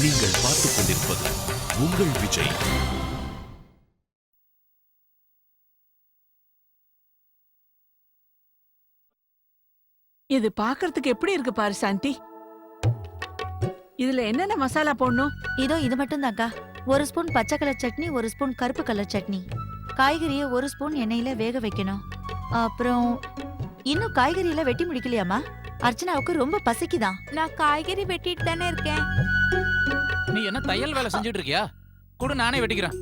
நீங்கள் பார்த்துக் கொண்டிருப்பது உங்கள் விஜய். இது பாக்குறதுக்கு எப்படி இருக்கு பாரு சாந்தி. இதுல என்னென்ன மசாலா போடணும்? இதோ இது மட்டும் தான்க்கா. 1 ஸ்பூன் பச்சை கலர் சட்னி, 1 ஸ்பூன் கருப்பு கலர் சட்னி. காய்கறியை 1 ஸ்பூன் எண்ணெயில வேக வைக்கணும். அப்புறம் இன்னும் காய்கறியில வெட்டி முடிக்கலையாமா? அர்ச்சனாவுக்கு ரொம்ப பசிக்குதான். நான் காய்கறி வெட்டிட்டு தானே இருக்கேன். நீ என்ன தையல் வேலை செஞ்சுட்டு இருக்கியா? கூட நானே வெட்டிக்கிறேன்.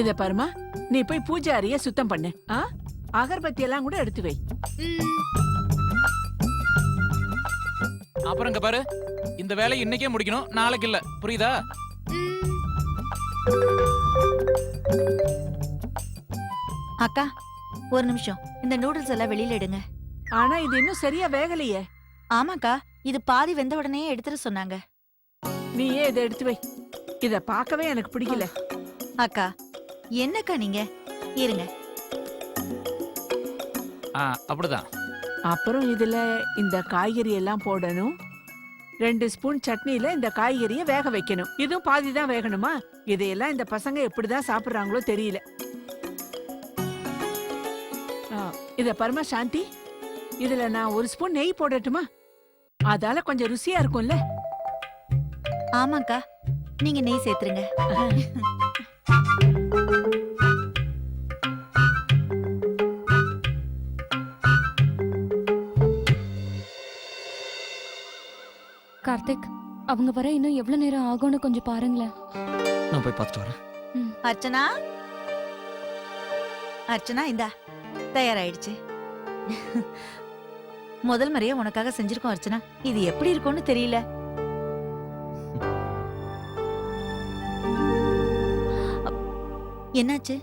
இத பாருமா, நீ போய் பூஜை அறைய சுத்தம் பண்ணு. அகர்பத்தி எல்லாம் கூட எடுத்து வை. அப்புறம் இங்க பாரு, இந்த வேலையை இன்னைக்கே முடிக்கணும், நாளைக்கு இல்ல, புரியுதா? அக்கா ஒரு நிமிஷம், இந்த நூடுல்ஸ் எல்லாம் வெளியில எடுங்க. ஆனா இது இன்னும் சரியா வேகலையே. ஆமாக்கா, இது பாதி வெந்த உடனே எடுத்துட்டு சொன்னாங்க. நீயே இதை எடுத்து வை. இத பார்க்கவே எனக்கு பிடிக்கல. அக்கா என்னக்கா நீங்க இருங்க. அப்படிதான். அப்புறம் இதுல இந்த காய்கறி எல்லாம் போடணும். 2 ஸ்பூன் சட்னியில இந்த காய்கறியை வேக வைக்கணும். இதுவும் பாதி தான் வேகணுமா? இதையெல்லாம் இந்த பசங்க எப்படிதான் சாப்பிடுறாங்களோ தெரியல. இத பரமா சாந்தி, இதுல நான் 1 ஸ்பூன் நெய் போடட்டுமா? அதால கொஞ்சம் ருசியா இருக்கும்ல. ஆமாக்கா, நீங்க நெய் சேர்த்துருங்க. கார்த்திக், அவங்க வர இன்னும் எவ்வளவு நேரம் ஆகும்னு கொஞ்சம் பாருங்களேன். நான் போய் பார்த்துட்டு வரேன். அர்ச்சனா, அர்ச்சனா இந்தா தயாராயிடுச்சு. முதல் முறையா உனக்காக செஞ்சிருக்கோம் அர்ச்சனா. இது எப்படி இருக்கும்னு தெரியல. என்னாச்சு?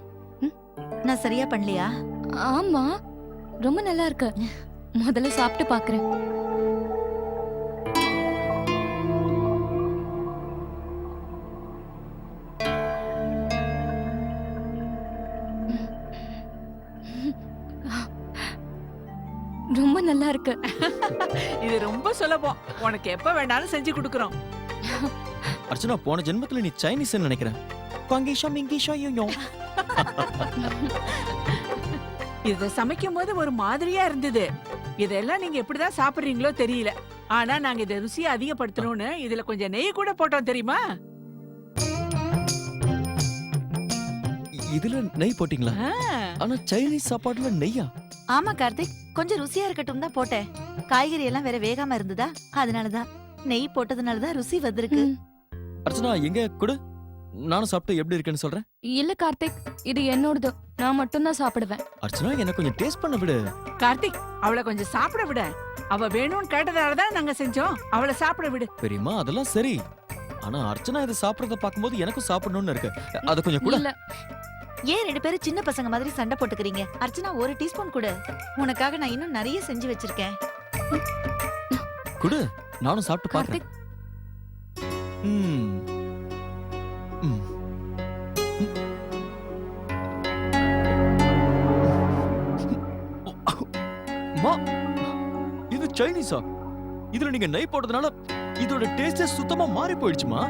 நான் சரியா பண்ணலையா? ஆமா, ரொம்ப நல்லா இருக்கு. முதல்ல சாப்பிட்டு பாக்குறேன். ரொம்ப நல்லா இருக்கு. இது ரொம்ப சுலபம். உனக்கு எப்ப வேணாலும் செஞ்சு கொடுக்கறோம். அர்ச்சனா, போன ஜென்மத்துல நீ சைனீஸ் நினைக்கிறேன். இத சமைக்கும் போது ஒரு மாதிரியா இருந்தது. இதெல்லாம் நீங்க எப்படிதான் சாப்பிடுறீங்களோ தெரியல. ஆனா நாங்க இத ருசியை அதிகப்படுத்தணும்னு இதுல கொஞ்சம் நெய் கூட போட்டோம், தெரியுமா? இதுல நெய் போட்டீங்களா? ஆனா சைனீஸ் சாப்பாடுல நெய்யா? ஆமா கார்த்திக், கொஞ்சம் ருசியா இருக்கட்டும் தான் போட்டேன். காய்கறி எல்லாம் வேற வேகாம இருந்ததா, அதனாலதான். நெய் போட்டதுனாலதான் ருசி வந்திருக்கு. அர்ச்சனா எங்க கொடு, நானும் சாப்பிட்டு எப்படி இருக்குன்னு சொல்றேன். இல்ல கார்த்திக், இது என்னோடது. நான் மட்டும் தான் சாப்பிடுவேன். அர்ச்சனா என்ன கொஞ்சம் டேஸ்ட் பண்ண விடு. கார்த்திக், அவளை கொஞ்சம் சாப்பிட விட. அவ வேணும்னு கேட்டதாலதான் நாங்க செஞ்சோம். அவளை சாப்பிட விடு. பெரியம்மா அதெல்லாம் சரி. ஆனா அர்ச்சனா இதை சாப்பிடறத பாக்கும்போது எனக்கும் சாப்பிடணும்னு இருக்கு. அத கொஞ்சம் கூட. இல்ல, ஏன் 2 பேரும் சின்ன பசங்க மாதிரி சண்டை போட்டுக்கிறீங்க? அர்ச்சனா 1 டீஸ்பூன் கொடு. உனக்காக நான் இன்னும் நிறைய செஞ்சு வச்சிருக்கேன். குடு, நானும் சாப்பிட்டு பாக்குறேன். கார்த்திக், இது சைனீஸா? இதுல நீங்க நெய் போட்டதுனால இதோட டேஸ்டே சுத்தமா மாறி போயிடுச்சுமா?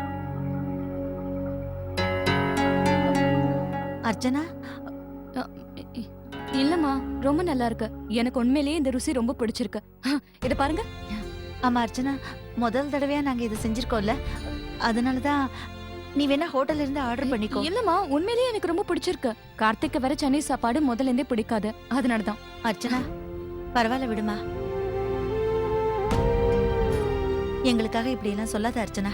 அர்ச்சனா, இல்லம்மா, ரொம்ப நல்லா இருக்கு. எனக்கு உண்மையிலேயே இந்த ருசி ரொம்ப பிடிச்சிருக்கு. இத பாருங்க. ஆமா அர்ச்சனா, முதல் தடவையா நாங்க இதை செஞ்சிருக்கோம்ல, அதனாலதான் நீ வேணா ஹோட்டல்ல இருந்து ஆர்டர் பண்ணிக்கோ. இல்லம்மா, உண்மையிலேயே எனக்கு ரொம்ப பிடிச்சிருக்கு. கார்த்திக் வர சைனீஸ் சாப்பாடு முதல்ல இருந்தே பிடிக்காது, அதனாலதான். அர்ச்சனா பரவாயில்ல விடுமா. எங்களுக்காக இப்படி எல்லாம் சொல்லாத அர்ச்சனா.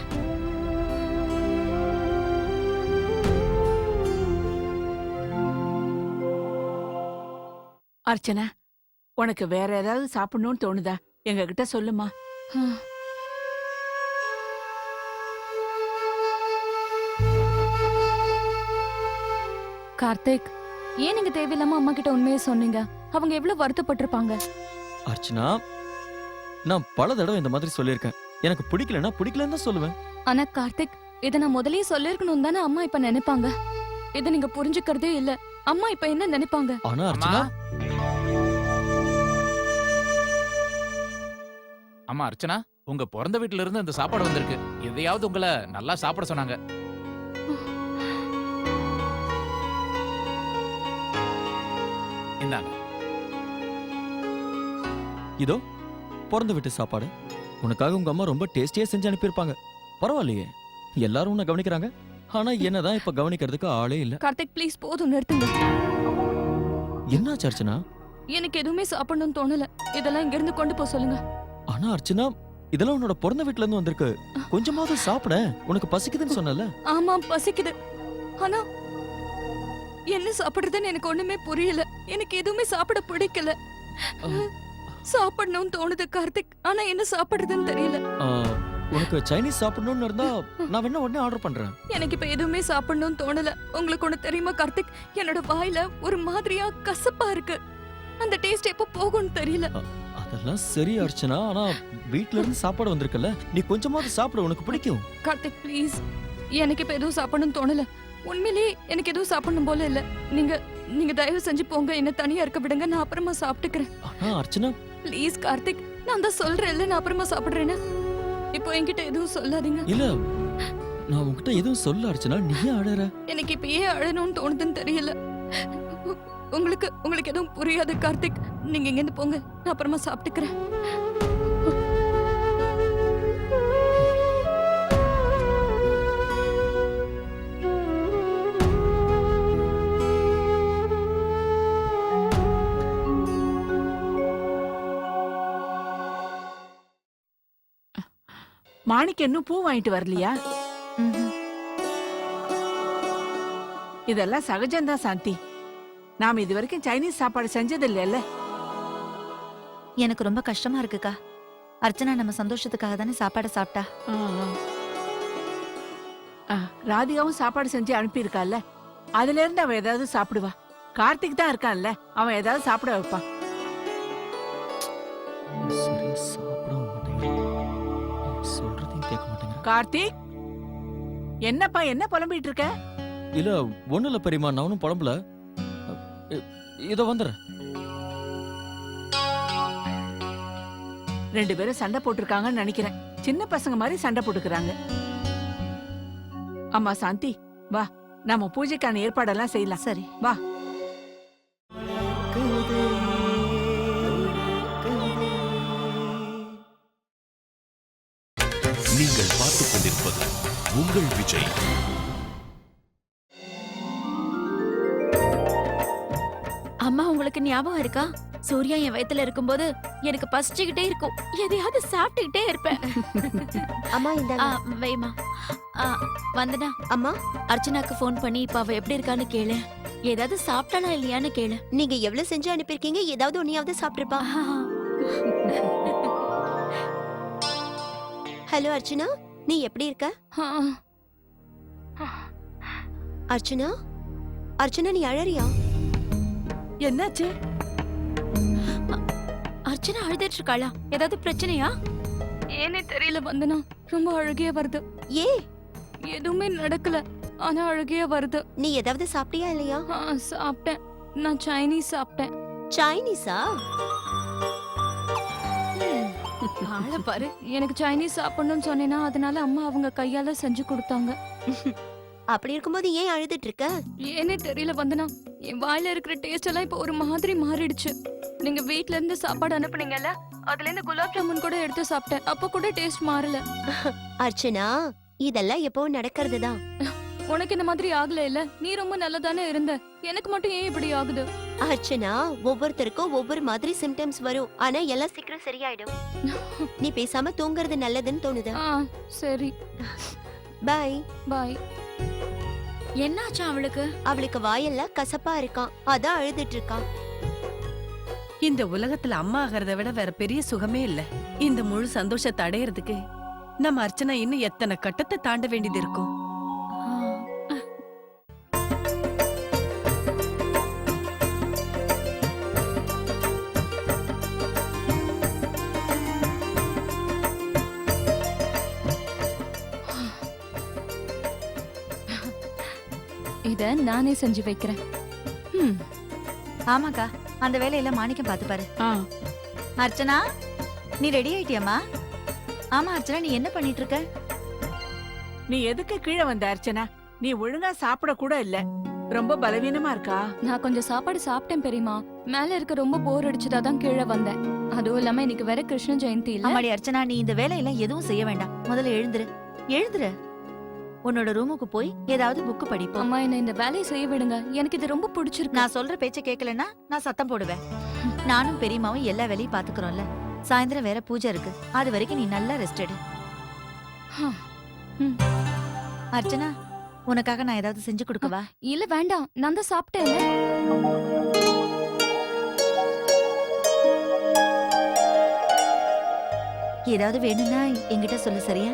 அர்ச்சனா, உனக்கு வேற ஏதாவது சாப்பிடணும்னு தோணுதா? எங்க கிட்ட சொல்லுமா. கார்த்திக், ஏன் நீங்க தேவையில்லாம அம்மா கிட்ட உண்மையை சொன்னீங்க? அவங்க எவ்வளவு வருத்தப்பட்டிருப்பாங்க. அர்ச்சனா, நான் பல தடவை இந்த மாதிரி சொல்லியிருக்கேன். எனக்கு பிடிக்கலன்னா பிடிக்கலன்னு தான் சொல்லுவேன். ஆனா கார்த்திக், இத நான் முதல்லயே சொல்லிருக்கணும் தானே அம்மா இப்ப நினைப்பாங்க. இத நீங்க புரிஞ்சுக்கிறதே இல்ல. அம்மா இப்ப என்ன நினைப்பாங்க? ஆனா அர்ச்சனா, அம்மா அர்ச்சனா, உங்க பிறந்த வீட்ல இருந்து இந்த சாப்பாடு வந்திருக்கு. எதையாவது உங்களை நல்லா சாப்பிட சொன்னாங்க. இந்தாங்க. இதோ பிறந்த வீட்டு சாப்பாடு. உனக்காக உங்க அம்மா ரொம்ப டேஸ்டியா செஞ்சு அனுப்பியிருப்பாங்க. பரவாயில்லையே, எல்லாரும் உன்னை கவனிக்கிறாங்க. ஆனா என்னதான் இப்ப கவனிக்கிறதுக்கு ஆளே இல்ல. கார்த்திக் ப்ளீஸ் போதும் நிறுத்துங்க. என்னாச்சு அர்ச்சனா? எனக்கு எதுவுமே சாப்பிடணும்னு தோணல. இதெல்லாம் இங்க இருந்து கொண்டு போக சொல்லுங்க. ஆனா அர்ச்சனா, இதெல்லாம் உன்னோட பிறந்த வீட்ல இருந்து வந்திருக்கு. கொஞ்சமாவது சாப்பிட. உனக்கு பசிக்குதுன்னு சொன்னல. ஆமா பசிக்குது. ஆனா என்ன சாப்பிடுறதுன்னு எனக்கு ஒண்ணுமே புரியல. எனக்கு எதுவுமே சாப்பிட பிடிக்கல. சாப்பிடணும்னு தோணுது கார்த்திக். ஆனா என்ன சாப்பிடுறதுன்னு தெரியல. உனக்கு சைனீஸ் சாப்பிடணும்னு இருந்தா நான் வேணா உடனே ஆர்டர் பண்றேன். எனக்கு இப்ப எதுவுமே சாப்பிடணும்னு தோணல. உங்களுக்கு ஒண்ணு தெரியுமா கார்த்திக், என்னோட வாயில ஒரு மாதிரியா கசப்பா இருக்கு. அந்த டேஸ்ட் எப்ப போகும்னு தெரியல. அதெல்லாம் சரி அர்ச்சனா, ஆனா வீட்ல இருந்து சாப்பாடு வந்திருக்குல்ல, நீ கொஞ்சமாவது சாப்பிட. உனக்கு பிடிக்கும். கார்த்திக் ப்ளீஸ், எனக்கு இப்ப எதுவும் சாப்பிடணும்னு தோணல. உண்மையிலேயே எனக்கு எதுவும் சாப்பிடணும் போல இல்ல. நீங்க தயவு செஞ்சு போங்க, என்ன தனியா இருக்க விடுங்க. நான் அப்புறமா சாப்பிட்டுக்கிறேன். ஆனா அர்ச்சனா ப்ளீஸ் கார்த்திக், நான் தான் சொல்றேன்ல நான் அப்புறமா சாப்பிடுறேன்னு. இப்போ என்கிட்ட எதுவும் சொல்லாதீங்க. இல்ல, நான் உன்கிட்ட எதுவும் சொல்ல அர்ச்சனா. நீ ஏன் அழற? எனக்கு இப்ப ஏன் அழணும்னு தோணுதுன்னு தெரியல. உங்களுக்கு எதுவும் புரியாது கார்த்திக். நீங்க இங்க இருந்து போங்க, நான் அப்புறமா சாப்பிட்டுக்கிறேன். மாணிக்கு இன்னும் பூ வாங்கிட்டு வரலையா? ம்ஹும். இதெல்லாம் சகஜம்தான் சாந்தி. நாம இது வரைக்கும் சைனீஸ் சாப்பாடு செஞ்சது இல்லைல்ல. எனக்கு ரொம்ப கஷ்டமா இருக்குக்கா. அர்ச்சனா நம்ம சந்தோஷத்துக்காக தானே சாப்பாடை சாப்பிட்டா. ராதிகாவும் சாப்பாடு செஞ்சு அனுப்பியிருக்கால. அதுல இருந்து அவ ஏதாவது சாப்பிடுவா. கார்த்திக் தான் இருக்கான்ல, அவன் ஏதாவது சாப்பிட வைப்பான். சரியா சாப்பிடவும் மாட்டேங்கிறேன். சொல்றதையும் கேட்க மாட்டேங்கிறேன். கார்த்திக், என்னப்பா என்ன புலம்பிட்டு இருக்க? இல்ல ஒண்ணு இல்ல பெரியமா, நான் ஒன்னும் புலம்பல. இதோ வந்துடுறேன். 2 பேரும் சண்டை போட்டிருக்காங்கன்னு நினைக்கிறேன். சின்ன பசங்க மாதிரி சண்டை போட்டுக்கிறாங்க. அம்மா சாந்தி, வா நம்ம பூஜைக்கான ஏற்பாடெல்லாம் செய்யலாம். சரி வா. நீங்கள் பார்த்துக் கொண்டிருப்பது உங்கள் விஜய். அம்மா உங்களுக்கு ஞாபகம் இருக்கா? சூர்யா என் வயித்துல இருக்கும்போது எனக்கு பசிச்சுக்கிட்டே இருக்கும். எதையாவது சாப்பிட்டுக்கிட்டே இருப்பேன். அம்மா இந்தாங்க. வைமா. வந்தனா அம்மா, அர்ச்சனாக்கு ஃபோன் பண்ணி இப்ப அவ எப்படி இருக்கான்னு கேளு. ஏதாவது சாப்பிட்டாளா இல்லையான்னு கேளு. நீங்க எவ்வளவு செஞ்சு அனுப்பியிருக்கீங்க? ஏதாவது ஒன்னையாவது சாப்பிட்டுருப்பா. ஹலோ அர்ச்சனா, நீ எப்படி இருக்க? அர்ச்சனா, அர்ச்சனா நீ அழறியா? என்னாச்சு? அர்ச்சனா அழுதுட்டு இருக்காளா? ஏதாவது பிரச்சனையா? ஏனே தெரியல வந்தனா, ரொம்ப அழுகையா வருது. ஏ, எதுவுமே நடக்கல, ஆனா அழுகையா வருது. நீ ஏதாவது சாப்பிட்டியா இல்லையா? சாப்பிட்டேன். நான் சைனீஸ் சாப்பிட்டேன். சைனீஸா? ஆள பாரு. எனக்கு சைனீஸ் சாப்பிடணும்னு சொன்னேன்னா அதனால அம்மா அவங்க கையால செஞ்சு கொடுத்தாங்க. அப்படி இருக்கும்போது ஏன் அழுதுட்டு இருக்க? ஏனே தெரியல வந்தனா, என் வாயில இருக்கிற டேஸ்ட் எல்லாம் இப்ப ஒரு மாதிரி மாறிடுச்சு. நீங்க வீட்ல இருந்து சாப்பாடு அனுப்புனீங்கல்ல, அதுல இருந்து குலாப் ஜாமுன் கூட எடுத்து சாப்பிட்டேன். அப்ப கூட டேஸ்ட் மாறல. அர்ச்சனா, இதெல்லாம் எப்பவும் நடக்கிறதுதான். உனக்கு இந்த மாதிரி ஆகல இல்ல? நீ ரொம்ப நல்லதானே இருந்த. எனக்கு மட்டும் ஏன் இப்படி ஆகுது? அர்ச்சனா, ஒவ்வொருத்தருக்கும் ஒவ்வொரு மாதிரி சிம்டம்ஸ் வரும். ஆனா எல்லாம் சீக்கிரம் சரியாயிடும். நீ பேசாம தூங்குறது நல்லதுன்னு தோணுது. சரி, பாய். பாய். என்னாச்சு அவளுக்கு? அவளுக்கு வாயெல்லாம் கசப்பா இருக்கான், அதான் அழுதுட்டு இருக்கான். இந்த உலகத்துல அம்மா ஆகிறத விட வேற பெரிய சுகமே இல்ல. இந்த முழு சந்தோஷத்தை அடையறதுக்கு நம்ம அர்ச்சனா இன்னும் எத்தனை கட்டத்தை தாண்ட வேண்டியது இருக்கும். இத நானே செஞ்சு வைக்கிறேன். ஆமாக்கா, அந்த வேலையெல்லாம் மாணிக்கம் பார்த்து பாரு. ஆ, அர்ச்சனா, நீ ரெடி ஆயிட்டியாம்மா? ஆமா அர்ச்சனா, நீ என்ன பண்ணிட்டு இருக்க? நீ எதுக்கு கீழே வந்த அர்ச்சனா? நீ ஒழுங்கா சாப்பிட கூட இல்ல. ரொம்ப பலவீனமா இருக்கா? நான் கொஞ்சம் சாப்பாடு சாப்பிட்டேன் பெரியமா. மேல இருக்க ரொம்ப போர் அடிச்சதா தான் கீழே வந்தேன். அதுவும் இல்லாம இன்னைக்கு வேற கிருஷ்ண ஜெயந்தி இல்ல. ஆமாடி அர்ச்சனா, நீ இந்த வேலையெல்லாம் எதுவும் செய்ய வேண்டாம். முதல்ல எழுந்துரு. எழுந்துரு. உன்னோட ரூமுக்கு போய் ஏதாவது புக் படிப்போம். அம்மா என்ன இந்த வேலையை செய்ய விடுங்க. எனக்கு இது ரொம்ப பிடிச்சிருக்கு. நான் சொல்ற பேச்ச கேட்கலன்னா நான் சத்தம் போடுவேன். நானும் பெரியம்மாவும் எல்லா வேலையும் பாத்துக்கிறோம்ல. சாயந்தரம் வேற பூஜை இருக்கு. அது வரைக்கும் நீ நல்லா ரெஸ்ட் எடு. ம். அர்ச்சனா, உனக்காக நான் ஏதாவது செஞ்சு கொடுக்கவா? இல்ல வேண்டாம், நான் தான் சாப்பிட்டேன். ஏதாவது வேணும்னா என்கிட்ட சொல்லு, சரியா?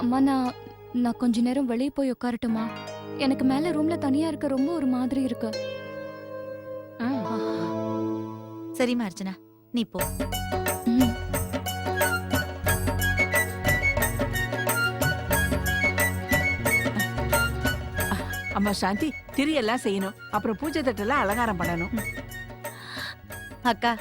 அம்மா நான் கொஞ்ச நேரம் வெளியே போய் உட்காரட்டுமா? எனக்கு மேல ரூம்ல தனியா இருக்க ரொம்ப ஒரு மாதிரி இருக்கு. சரிம்மா அர்ச்சனா, நீ போ. ம். அம்மா சாந்தி, திரியெல்லாம் செய்யணும். அப்புறம் பூஜை தட்டெல்லாம் அலங்காரம் பண்ணணும். அக்கா,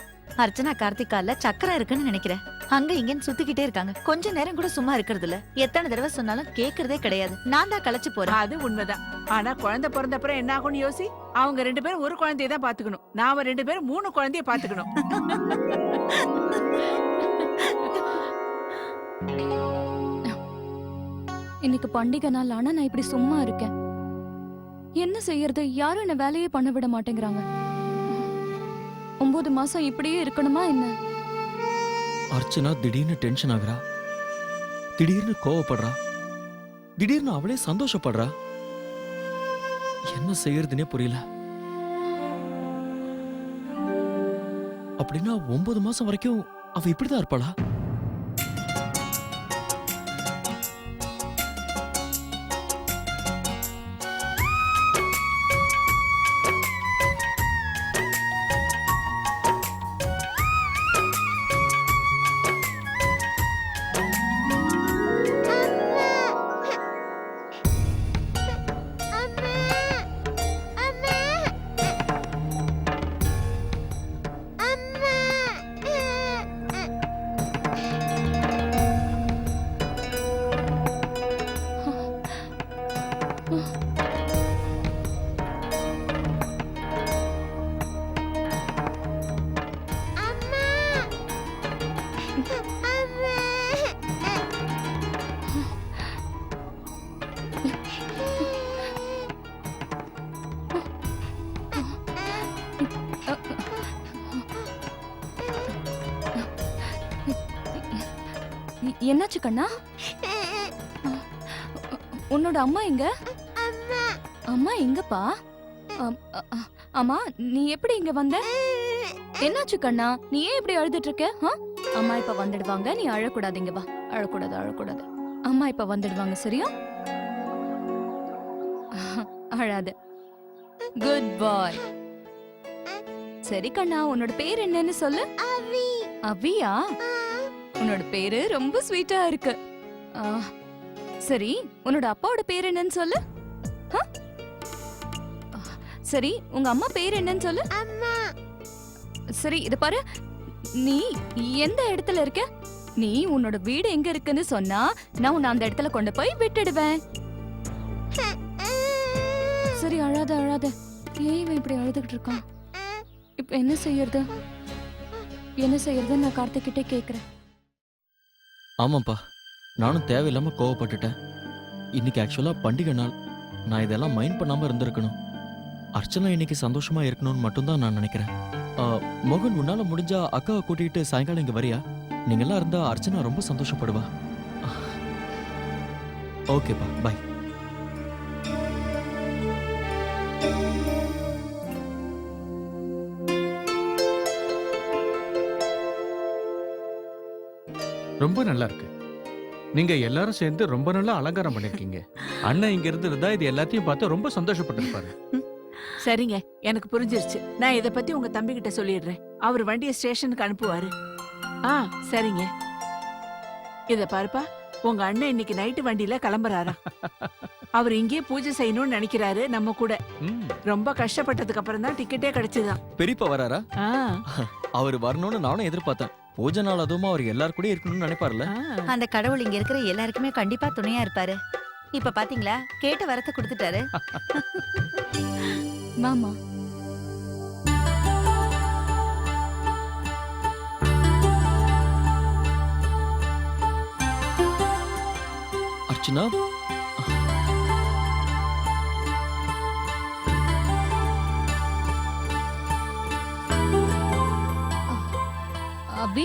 அர்ச்சனா கார்த்திகால சக்கரை இருக்குன்னு நினைக்கிறேன். அங்க இங்கன்னு சுத்திக்கிட்டே இருக்காங்க. கொஞ்ச நேரம் கூட சும்மா இருக்கிறது இல்ல. எத்தனை தடவை சொன்னாலும் கேக்குறதே கிடையாது. நான் தான் களைச்சு போறேன். அது உண்மைதான். ஆனா குழந்தை பிறந்த அப்புறம் என்ன ஆகும்னு யோசி. அவங்க 2 பேரும் ஒரு குழந்தைய தான் பாத்துக்கணும். நாம 2 பேரும் 3 குழந்தைய பாத்துக்கணும். இன்னைக்கு பண்டிகை நாள், ஆனா நான் இப்படி சும்மா இருக்கேன். என்ன செய்யறது? யாரும் என்ன வேலையே பண்ண விட மாட்டேங்கிறாங்க. 9 மாசம் இப்படியே இருக்கணுமா என்ன? அர்ச்சனா திடீர்னு டென்ஷன் ஆகுறா, திடீர்னு கோவப்படுறா, திடீர்னு அவளே சந்தோஷப்படுறா. என்ன செய்யறதுனே புரியல. அப்படின்னா 9 மாசம் வரைக்கும் அவ இப்படிதான் இருப்பாளா? என்னாச்சு கண்ணா? உன்னோட அம்மா எங்க? அம்மா எங்கப்பா? அம்மா, நீ எப்படி இங்க வந்த? என்னாச்சு கண்ணா? நீ ஏன் இப்படி அழுதுட்டு இருக்க? அம்மா இப்ப வந்துடுவாங்க, நீ அழக்கூடாது. இங்க வா. அழக்கூடாது, அழக்கூடாது. அம்மா இப்ப வந்துடுவாங்க, சரியா? அழாத. குட் பாய். சரி கண்ணா, உன்னோட பேர் என்னன்னு சொல்லு. அவியா? உன்னோட பேரு ரொம்ப ஸ்வீட்டா இருக்கு. சரி, உன்னோட அப்பாவோட பேர் என்னன்னு சொல்லு. சரி, உங்க அம்மா பேர் என்னன்னு சொல்லு. சரி, இத பாரு, நீ எந்த இடத்துல இருக்க? நீ உன்னோட வீடு எங்க இருக்குன்னு சொன்னா நான் உன்னை அந்த இடத்துல கொண்டு போய் விட்டுடுவேன். சரி, அழாத அழாத. ஏன் இவன் இப்படி அழுதுகிட்டு இருக்கான்? இப்ப என்ன செய்யறது? என்ன செய்யறதுன்னு நான் கார்த்திக் கிட்டே கேக்குறேன். ஆமாப்பா, நானும் தேவையில்லாம கோவப்பட்டுட்டேன். இன்னைக்கு ஆக்சுவலா பண்டிகை நாள். நான் இதெல்லாம் மைண்ட் பண்ணாம இருந்திருக்கணும். அர்ச்சனா இன்னைக்கு சந்தோஷமா இருக்கணும்னு மட்டும்தான் நான் நினைக்கிறேன். மோகன், உன்னால முடிஞ்சா அக்காவை கூட்டிகிட்டு சாயங்காலம் இங்க வரியா? நீங்க எல்லாம் இருந்தா அர்ச்சனா ரொம்ப சந்தோஷப்படுவா. ஓகேப்பா, பை. ரொம்ப நல்லா இருக்கு. நீங்க எல்லாரும் சேர்ந்து ரொம்ப நல்லா அலங்காரம் பண்ணிருக்கீங்க. அண்ணன் இங்க இருந்து இருந்தா இது எல்லாத்தையும் பார்த்து ரொம்ப சந்தோஷப்பட்டிருப்பாரு. சரிங்க, எனக்கு புரிஞ்சிருச்சு. நான் இத பத்தி உங்க தம்பி கிட்ட சொல்லிடுறேன். அவர் வண்டியை ஸ்டேஷனுக்கு அனுப்புவாரு. சரிங்க. இத பாருப்பா, உங்க அண்ணன் இன்னைக்கு நைட்டு வண்டியில கிளம்புறாரா? அவர் இங்கேயே பூஜை செய்யணும்னு நினைக்கிறாரு நம்ம கூட. ம். ரொம்ப கஷ்டப்பட்டதுக்கு அப்புறம் தான் டிக்கெட்டே கிடைச்சதுதான். பெரியப்பா வராரா? ஆ, அவர் வரணும்னு நானும் எதிர்பார்த்தேன். பூஜை நாள் அதுவும் அவர் எல்லாரும் கூட இருக்கணும்னு நினைப்பார்ல. ஆ. அந்த கடவுள் இங்க இருக்கிற எல்லாருக்குமே கண்டிப்பா துணையா இருப்பாரு. இப்ப பாத்தீங்களா, கேட்ட வரத்தை கொடுத்துட்டாரு. மாமா அர்ச்சனா, அபி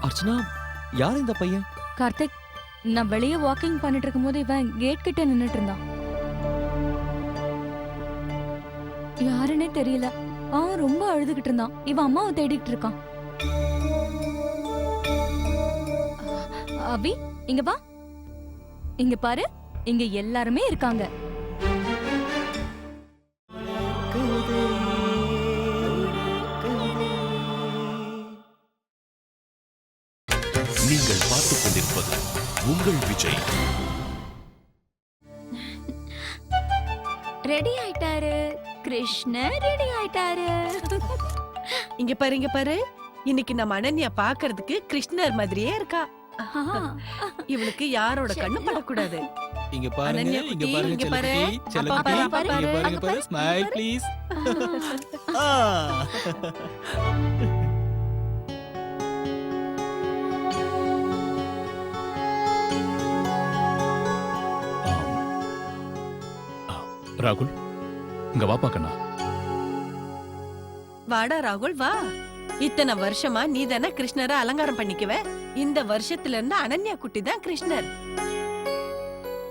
அர்ச்சனா, யார் இந்த பையன்? கார்த்திக், நான் வெளியே வாக்கிங் பண்ணிட்டு இருக்கும்போது இவன் கேட் கிட்ட நின்னுட்டு இருந்தான். யாருன்னே தெரியல. அவன் ரொம்ப அழுதுகிட்டு இருந்தான். இவன் அம்மாவை தேடிட்டு இருக்கான். அபி, இங்க வா. இங்க பாரு, இங்க எல்லாருமே இருக்காங்க. நீங்கள் பார்த்துக் கொண்டிருப்பது உங்கள் விஜய். ரெடி ஆயிட்டாரு கிருஷ்ணர், ரெடி ஆயிட்டாரு. இங்க பாரு, இன்னைக்கு நம்ம அனன்யா பாக்குறதுக்கு கிருஷ்ணர் மாதிரியே இருக்கா. இவளுக்கு யாரோட கண்ணு படக்கூடாது. இங்க அனன்யா குட்டி, இங்க பாரு. அப்பா பாரு, அப்பா பாரு. அங்க பாரு. Smile please. ராகுல், இங்க வாப்பா கண்ணா. வாடா ராகுல், வா. இத்தனை வருஷமா நீ தானே கிருஷ்ணரை அலங்காரம் பண்ணிக்குவ. இந்த வருஷத்துல இருந்து அனன்யா குட்டி தான் கிருஷ்ணர்.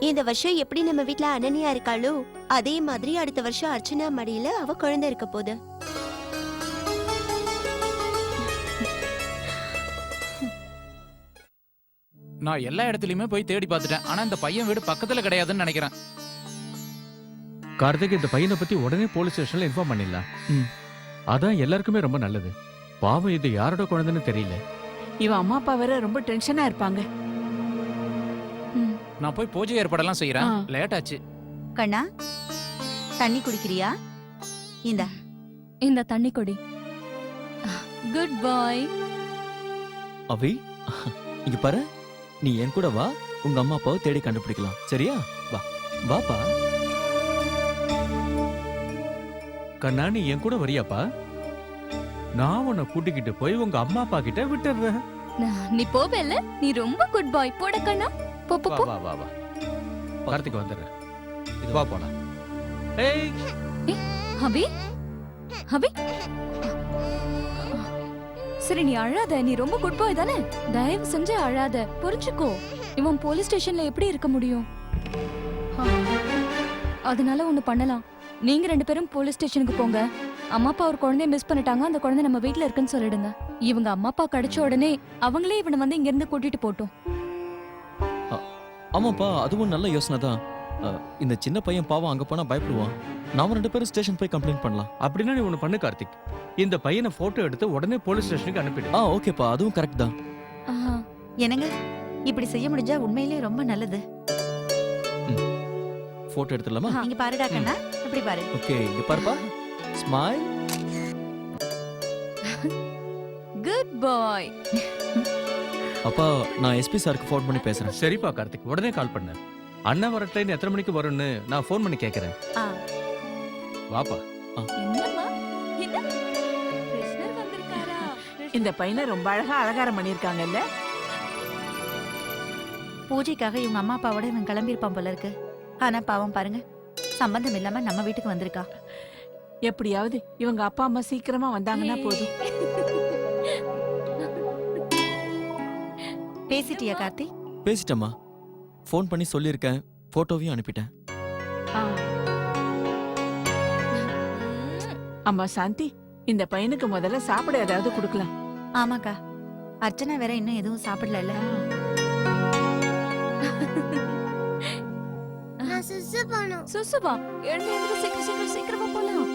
இந்த வருஷம் எப்படி நம்ம வீட்ல அனன்யா இருக்காளோ அதே மாதிரி அடுத்த வருஷம் அர்ச்சனா மடியில அவ குழந்தை இருக்க போகுது. நான் எல்லா இடத்துலயுமே போய் தேடி பார்த்துட்டேன். ஆனா இந்த பையன் வீடு பக்கத்துல கிடையாதுன்னு நினைக்கிறேன். கார்த்திக், இந்த பையனை பத்தி உடனே போலீஸ் ஸ்டேஷன்ல இன்ஃபார்ம் பண்ணிடலாம். ம். அதான் எல்லாருக்குமே ரொம்ப நல்லது. பாவம், இது யாரோட குழந்தைன்னு தெரியல. இவன் அம்மா அப்பா வேற ரொம்ப டென்ஷனா இருப்பாங்க. நான் போய் பூஜை ஏற்பாடெல்லாம் செய்யறேன். ஆ. லேட் ஆச்சு. கண்ணா, தண்ணி குடிக்கிறியா? இந்தா. இந்த தண்ணி கொடி. குட் பாய். அவி, இங்க பாரு, நீ என் கூட வா. உங்க அம்மா அப்பாவை தேடி கண்டுபிடிக்கலாம். சரியா? வா, வாப்பா. கண்ணா, நீ என் கூட வரியாப்பா? நான் உன்னை கூட்டிக்கிட்டு போய் உங்க அம்மா அப்பா கிட்ட விட்டுறேன். நீ போவேல, நீ ரொம்ப குட் பாய். போட கண்ணா, போ போ வா போ. வா வா வா. கார்த்திக் வந்துடுறேன். வா போலாம். ஏய், அபி, அபி. சரி, நீ அழாத. நீ ரொம்ப குட் பாய் தானே? தயவு செஞ்சு அழாத, புரிஞ்சுக்கோ. இவன் போலீஸ் ஸ்டேஷன்ல எப்படி இருக்க முடியும்? அதனால ஒண்ணு பண்ணலாம். நீங்க 2 பேரும் போலீஸ் ஸ்டேஷனுக்கு போங்க. அம்மா அப்பா ஒரு குழந்தைய மிஸ் பண்ணிட்டாங்க, அந்த குழந்தை நம்ம வீட்ல இருக்குன்னு சொல்லிடுங்க. இவங்க அம்மா அப்பா கிடைச்ச உடனே அவங்களே இவனை வந்து இங்க இருந்து கூட்டிட்டு போட்டும். ஆமாப்பா, அதுவும் நல்ல யோசனை தான். இந்த சின்ன பையன் பாவம் அங்க போனா பயப்படுவான். நாம 2 பேரும் ஸ்டேஷன் போய் கம்ப்ளைண்ட் பண்ணலாம். அப்படின்னா நீ ஒண்ணு பண்ணு கார்த்திக். இந்த பையனை போட்டோ எடுத்து உடனே போலீஸ் ஸ்டேஷனுக்கு அனுப்பிடு. ஓகேப்பா, அதுவும் கரெக்ட் தான். ஆஹா. என்னங்க, இப்படி செய்ய முடிஞ்சா உண்மையிலே ரொம்ப நல்லது. போட்டோ எடுத்துடலாமா? இங்க பாருடா கண்ணா, இப்படி பாரு. ஓகே, இங்க பாருப்பா. ஸ்மைல். குட் பாய். அப்பா, நான் எஸ்பி சாருக்கு ஃபோன் பண்ணி பேசுறேன். சரிப்பா கார்த்திக், உடனே கால் பண்ணு. அண்ணா வர ட்ரெயின் எத்தனை மணிக்கு வரும்னு நான் ஃபோன் பண்ணி கேட்கறேன். ஆ. வாப்பா. என்னம்மா? என்ன? கிருஷ்ணர் வந்திருக்காரா? இந்த பையனை ரொம்ப அழகா அலங்காரம் பண்ணிருக்காங்கல்ல. பூஜைக்காக இவங்க அம்மா அப்பாவோட இவன் கிளம்பியிருப்பான் போல இருக்கு. ஆனா பாவம் பாருங்க, சம்பந்தம் இல்லாம நம்ம வீட்டுக்கு வந்திருக்கா. எப்படியாவது இவங்க அப்பா அம்மா சீக்கிரமா வந்தாங்கன்னா போதும். பேசிட்டியா கார்த்தி? பேசிட்டேம்மா. ஃபோன் பண்ணி சொல்லியிருக்கேன். போட்டோவையும் அனுப்பிட்டேன். ஆ. அம்மா சாந்தி, இந்த பையனுக்கு முதல்ல சாப்பிட ஏதாவது கொடுக்கலாம். ஆமாக்கா, அர்ச்சனா வேற இன்னும் எதுவும் சாப்பிடல. சுசுவா, எழுந்து சீக்கிரம் சீக்கிரம் சீக்கிரமா போலாம்.